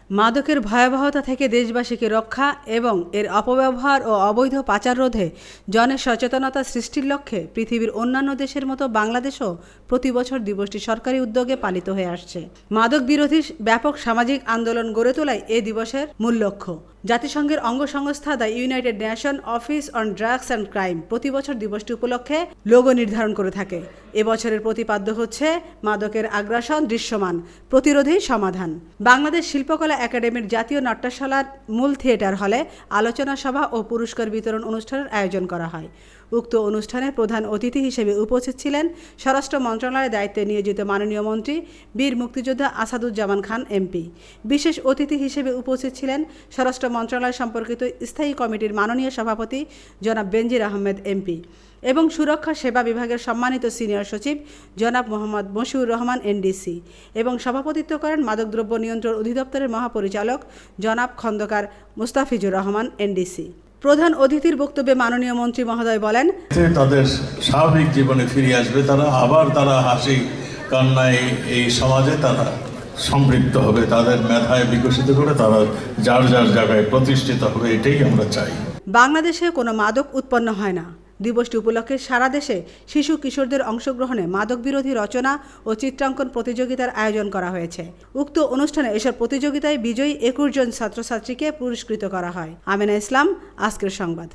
মাদকের ভয়াবহতা থেকে দেশবাসীকে রক্ষা এবং এর অপব্যবহার ও অবৈধ পাচার রোধে জনের সচেতনতা সৃষ্টির লক্ষ্যে পৃথিবীর অন্যান্য দেশের মতো বাংলাদেশও প্রতি বছর দিবসটি সরকারি উদ্যোগে পালিত হয়ে আসছে। মাদক বিরোধী ব্যাপক সামাজিক আন্দোলন গড়ে তোলাই এ দিবসের মূল লক্ষ্য। জাতিসংঘের অঙ্গ সংস্থা the United nation office on drugs and crime প্রতি বছর দিবসটি উপলক্ষে লোগো নির্ধারণ করে থাকে। এবছরের প্রতিপাদ্য হচ্ছে মাদকের আগ্রাসন দৃশ্যমান, প্রতিরোধী সমাধান। বাংলাদেশ শিল্পকলা একাডেমির জাতীয় নাট্যশালার মূল থিয়েটার হলে আলোচনা সভা ও পুরস্কার বিতরণ অনুষ্ঠানের আয়োজন করা হয়। উক্ত অনুষ্ঠানে প্রধান অতিথি হিসেবে উপস্থিত ছিলেন স্বরাষ্ট্র মন্ত্রণালয়ের দায়িত্বে নিয়োজিত মাননীয় মন্ত্রী বীর মুক্তিযোদ্ধা আসাদুজ্জামান খান এমপি। বিশেষ অতিথি হিসেবে উপস্থিত ছিলেন স্বরাষ্ট্র মন্ত্রণালয় সম্পর্কিত স্থায়ী কমিটির মাননীয় সভাপতি জনাব বেনজির আহমেদ এমপি এবং সুরক্ষা সেবা বিভাগের সম্মানিত সিনিয়র সচিব জনাব মোহাম্মদ মশিউর রহমান এনডিসি এবং সভাপতিত্ব করেন মাদকদ্রব্য নিয়ন্ত্রণ অধিদপ্তরের মহাপরিচালক জনাব খন্দকার মুস্তাফিজুর রহমান এনডিসি। প্রধান অতিথির বক্তব্যে মাননীয় মন্ত্রী মহোদয় বলেন, তাদের স্বাভাবিক জীবনে ফিরে আসবে, তারা হাসি কান্নায় এই সমাজে তারা সম্পৃক্ত হবে, তাদের মেধায় বিকশিত করে তারা যার যার জায়গায় প্রতিষ্ঠিত হবে, এটাই আমরা চাই। বাংলাদেশে কোনো মাদক উৎপন্ন হয় না। দিবসটি উপলক্ষে সারা দেশে শিশু কিশোরদের অংশগ্রহণে মাদক বিরোধী রচনা ও চিত্রাঙ্কন প্রতিযোগিতার আয়োজন করা হয়েছে। উক্ত অনুষ্ঠানে এসব প্রতিযোগিতায় বিজয়ী 21 জন ছাত্রছাত্রীকে পুরস্কৃত করা হয়। আমেনা ইসলাম, আজকের সংবাদ।